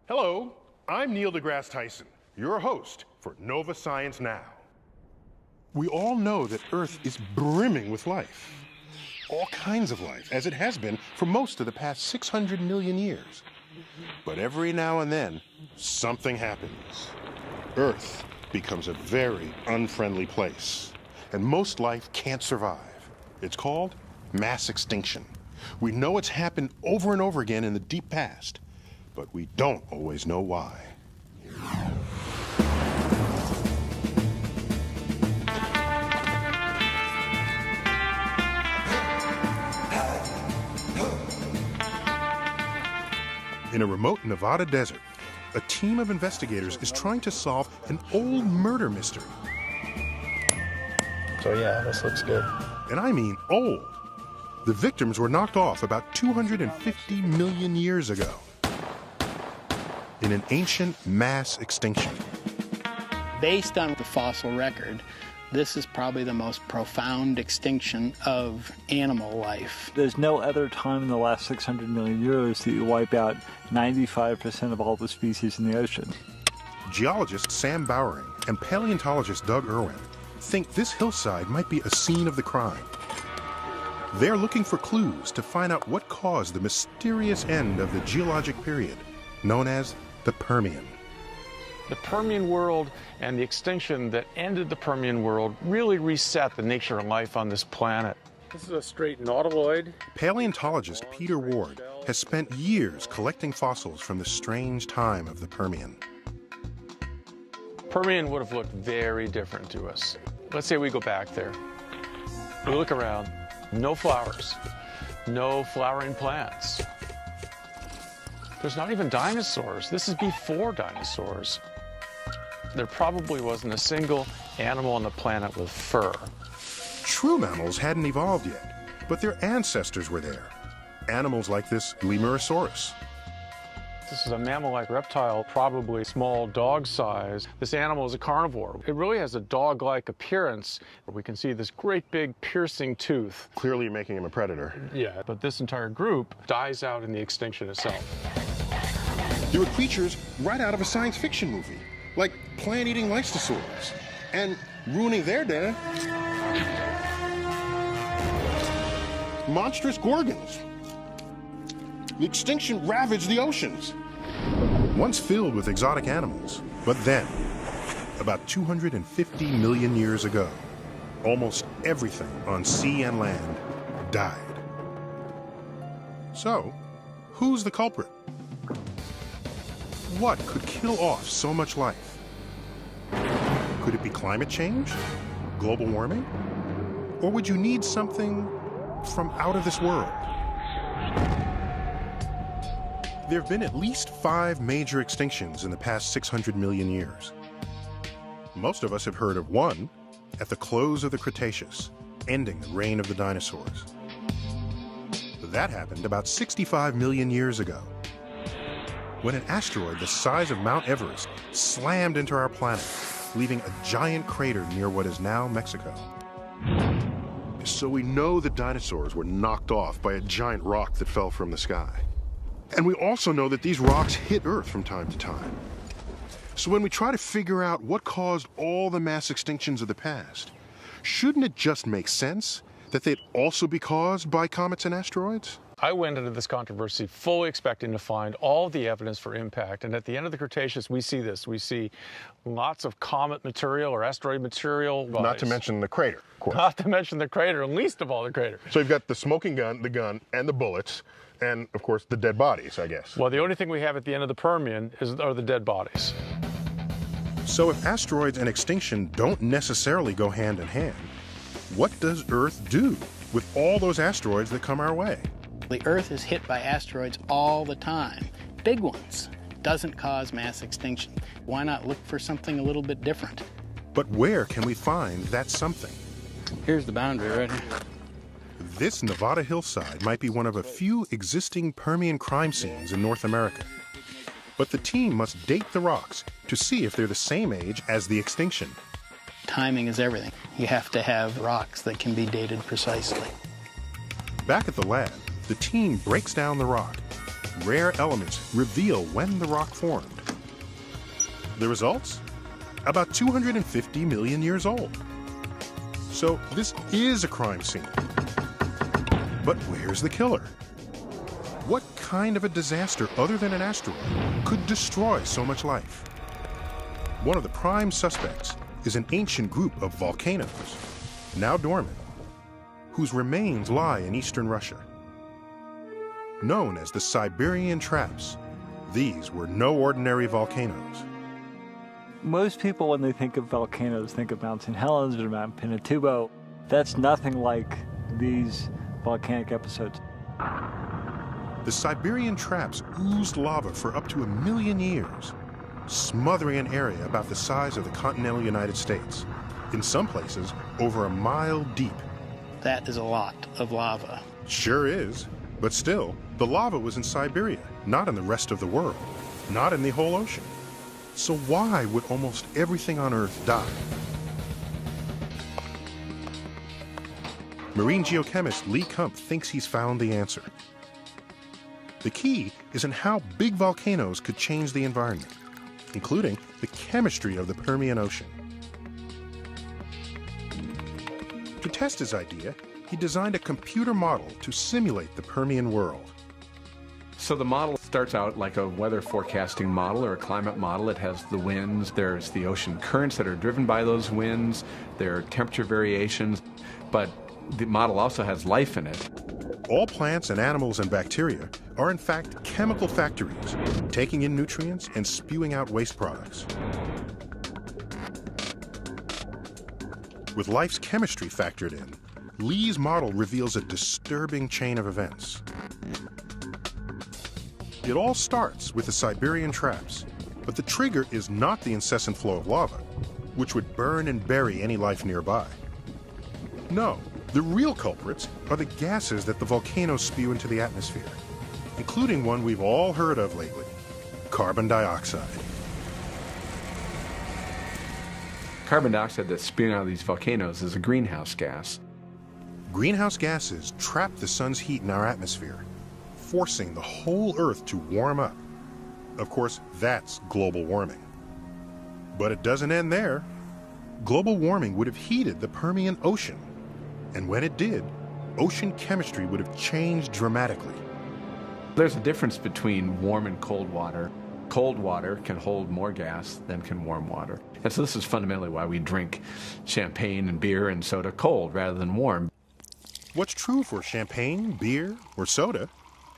Hello, I'm Neil deGrasse Tyson, your host for Nova Science Now. We all know that Earth is brimming with life. All kinds of life, as it has been for most of the past 600 million years. But every now and then, something happens. Earth becomes a very unfriendly place, and most life can't survive. It's called mass extinction. We know it's happened over and over again in the deep past, but we don't always know why. In a remote Nevada desert, a team of investigators is trying to solve an old murder mystery. So yeah, this looks good. And I mean old. The victims were knocked off about 250 million years ago in an ancient mass extinction. Based on the fossil record, this is probably the most profound extinction of animal life. There's no other time in the last 600 million years that you wipe out 95% of all the species in the ocean. Geologist Sam Bowering and paleontologist Doug Irwin think this hillside might be a scene of the crime. They're looking for clues to find out what caused the mysterious end of the geologic period, known as the Permian. The Permian world and the extinction that ended the Permian world really reset the nature of life on this planet. This is a straight nautiloid. Paleontologist Peter Ward has spent years collecting fossils from the strange time of the Permian. Permian would have looked very different to us. Let's say we go back there. We look around, no flowers, no flowering plants. There's not even dinosaurs. This is before dinosaurs. There probably wasn't a single animal on the planet with fur. True mammals hadn't evolved yet, but their ancestors were there. Animals like this Lemursaurus. This is a mammal-like reptile, probably small dog size. This animal is a carnivore. It really has a dog-like appearance. We can see this great big piercing tooth. Clearly making him a predator. Yeah, but this entire group dies out in the extinction itself. There were creatures right out of a science fiction movie, like plant-eating listosaurs, and ruining their dinner, monstrous gorgons. The extinction ravaged the oceans, once filled with exotic animals. But then, about 250 million years ago, almost everything on sea and land died. So, who's the culprit? What could kill off so much life? Could it be climate change? Global warming? Or would you need something from out of this world? There have been at least 5 major extinctions in the past 600 million years. Most of us have heard of one at the close of the Cretaceous, ending the reign of the dinosaurs. That happened about 65 million years ago, when an asteroid the size of Mount Everest slammed into our planet, leaving a giant crater near what is now Mexico. So we know the dinosaurs were knocked off by a giant rock that fell from the sky. And we also know that these rocks hit Earth from time to time. So when we try to figure out what caused all the mass extinctions of the past, shouldn't it just make sense that they'd also be caused by comets and asteroids? I went into this controversy fully expecting to find all the evidence for impact. And at the end of the Cretaceous, we see this. We see lots of comet material or asteroid material. Not to mention the crater, of course. Not to mention the crater, and least of all the crater. So you've got the smoking gun, and the bullets, and of course the dead bodies, I guess. Well, the only thing we have at the end of the Permian are the dead bodies. So if asteroids and extinction don't necessarily go hand in hand, what does Earth do with all those asteroids that come our way? The Earth is hit by asteroids all the time, big ones. Doesn't cause mass extinction. Why not look for something a little bit different? But where can we find that something? Here's the boundary right here. This Nevada hillside might be one of a few existing Permian crime scenes in North America. But the team must date the rocks to see if they're the same age as the extinction. Timing is everything. You have to have rocks that can be dated precisely. Back at the lab, the team breaks down the rock, rare elements reveal when the rock formed. The results? About 250 million years old. So this is a crime scene. But where's the killer? What kind of a disaster other than an asteroid could destroy so much life? One of the prime suspects is an ancient group of volcanoes, now dormant, whose remains lie in eastern Russia. Known as the Siberian Traps, these were no ordinary volcanoes. Most people, when they think of volcanoes, think of Mount St. Helens or Mount Pinatubo. That's nothing like these volcanic episodes. The Siberian Traps oozed lava for up to 1 million years, smothering an area about the size of the continental United States, in some places over 1 mile deep. That is a lot of lava. Sure is, but still, the lava was in Siberia, not in the rest of the world, not in the whole ocean. So why would almost everything on Earth die? Marine geochemist Lee Kump thinks he's found the answer. The key is in how big volcanoes could change the environment, including the chemistry of the Permian Ocean. To test his idea, he designed a computer model to simulate the Permian world. So the model starts out like a weather forecasting model or a climate model. It has the winds, there's the ocean currents that are driven by those winds, there are temperature variations, but the model also has life in it. All plants and animals and bacteria are in fact chemical factories, taking in nutrients and spewing out waste products. With life's chemistry factored in, Lee's model reveals a disturbing chain of events. It all starts with the Siberian Traps, but the trigger is not the incessant flow of lava, which would burn and bury any life nearby. No, the real culprits are the gases that the volcanoes spew into the atmosphere, including one we've all heard of lately, carbon dioxide. Carbon dioxide that's spewing out of these volcanoes is a greenhouse gas. Greenhouse gases trap the sun's heat in our atmosphere, forcing the whole Earth to warm up. Of course, that's global warming. But it doesn't end there. Global warming would have heated the Permian Ocean, and when it did, ocean chemistry would have changed dramatically. There's a difference between warm and cold water. Cold water can hold more gas than can warm water. And so this is fundamentally why we drink champagne and beer and soda cold rather than warm. What's true for champagne, beer, or soda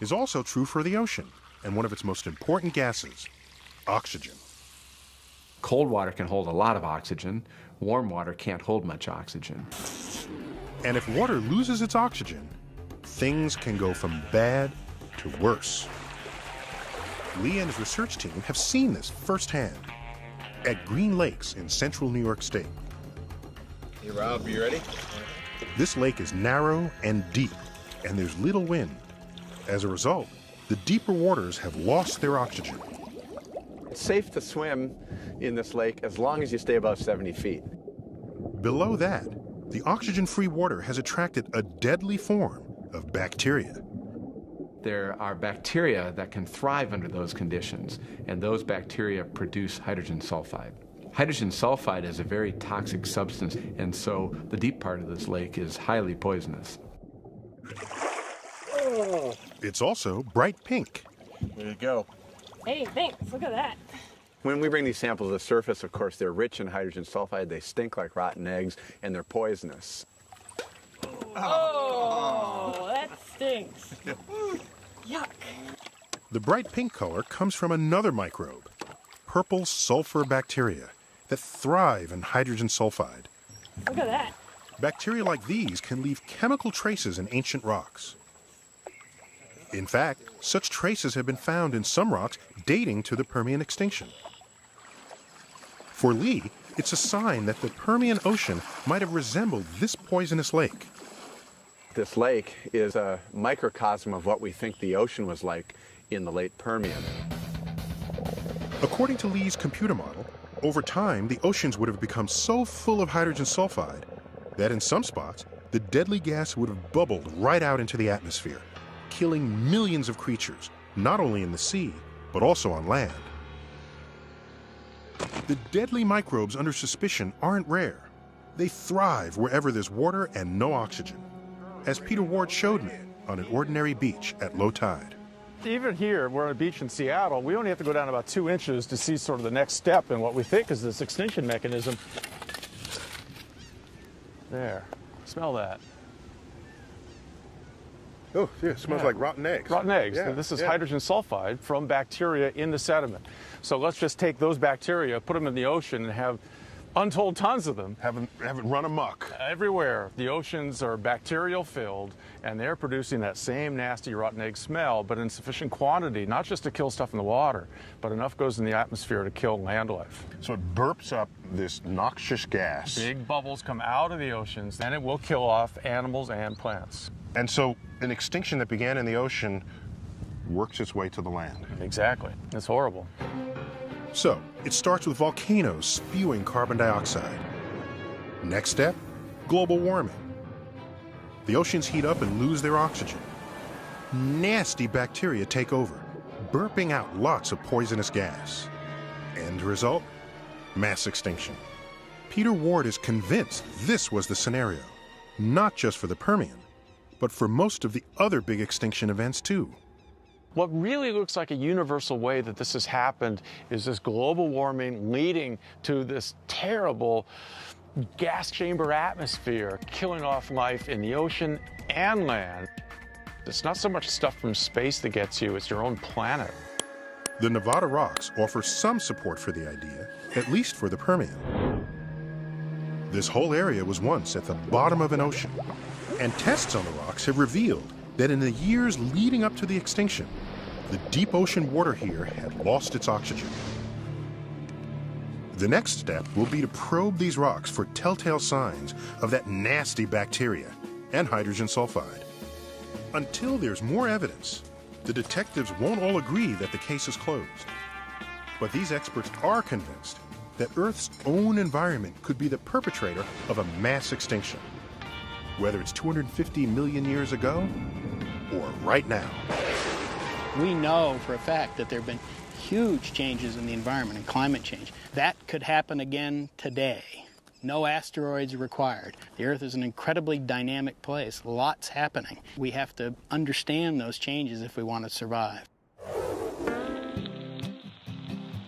is also true for the ocean and one of its most important gases, oxygen. Cold water can hold a lot of oxygen. Warm water can't hold much oxygen. And if water loses its oxygen, things can go from bad to worse. Lee and his research team have seen this firsthand at Green Lakes in central New York State. Hey Rob, you ready? This lake is narrow and deep, and there's little wind. As a result, the deeper waters have lost their oxygen. It's safe to swim in this lake as long as you stay above 70 feet. Below that, the oxygen-free water has attracted a deadly form of bacteria. There are bacteria that can thrive under those conditions, and those bacteria produce hydrogen sulfide. Hydrogen sulfide is a very toxic substance, and so the deep part of this lake is highly poisonous. Oh. It's also bright pink. There you go. Hey, thanks. Look at that. When we bring these samples to the surface, of course, they're rich in hydrogen sulfide. They stink like rotten eggs, and they're poisonous. Oh, that stinks. Yuck. The bright pink color comes from another microbe, purple sulfur bacteria, that thrive in hydrogen sulfide. Look at that. Bacteria like these can leave chemical traces in ancient rocks. In fact, such traces have been found in some rocks dating to the Permian extinction. For Lee, it's a sign that the Permian Ocean might have resembled this poisonous lake. This lake is a microcosm of what we think the ocean was like in the late Permian. According to Lee's computer model, over time, the oceans would have become so full of hydrogen sulfide that in some spots, the deadly gas would have bubbled right out into the atmosphere, killing millions of creatures, not only in the sea, but also on land. The deadly microbes under suspicion aren't rare. They thrive wherever there's water and no oxygen, as Peter Ward showed me on an ordinary beach at low tide. Even here, we're on a beach in Seattle, we only have to go down about 2 inches to see sort of the next step in what we think is this extinction mechanism. There, smell that. Oh, yeah, it smells like rotten eggs. Rotten eggs. Yeah, This is yeah. hydrogen sulfide from bacteria in the sediment. So let's just take those bacteria, put them in the ocean, and have untold tons of them. Have it run amok. Everywhere. The oceans are bacterial filled, and they're producing that same nasty rotten egg smell, but in sufficient quantity, not just to kill stuff in the water, but enough goes in the atmosphere to kill land life. So it burps up this noxious gas. Big bubbles come out of the oceans, and it will kill off animals and plants. And so an extinction that began in the ocean works its way to the land. Exactly. It's horrible. So it starts with volcanoes spewing carbon dioxide. Next step, global warming. The oceans heat up and lose their oxygen. Nasty bacteria take over, burping out lots of poisonous gas. End result, mass extinction. Peter Ward is convinced this was the scenario, not just for the Permian, but for most of the other big extinction events too. What really looks like a universal way that this has happened is this global warming leading to this terrible gas chamber atmosphere, killing off life in the ocean and land. It's not so much stuff from space that gets you, it's your own planet. The Nevada rocks offer some support for the idea, at least for the Permian. This whole area was once at the bottom of an ocean, and tests on the rocks have revealed that in the years leading up to the extinction, the deep ocean water here had lost its oxygen. The next step will be to probe these rocks for telltale signs of that nasty bacteria and hydrogen sulfide. Until there's more evidence, the detectives won't all agree that the case is closed. But these experts are convinced that Earth's own environment could be the perpetrator of a mass extinction, whether it's 250 million years ago or right now. We know for a fact that there have been huge changes in the environment and climate change. That could happen again today. No asteroids required. The Earth is an incredibly dynamic place. Lots happening. We have to understand those changes if we want to survive.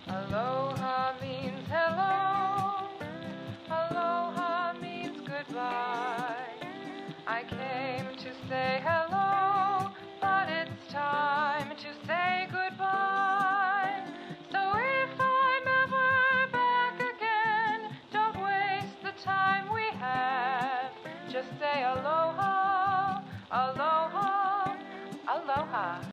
Aloha means hello. Aloha means goodbye. I came to say hello, but it's time to say goodbye. So if I'm ever back again, don't waste the time we have. Just say aloha, aloha.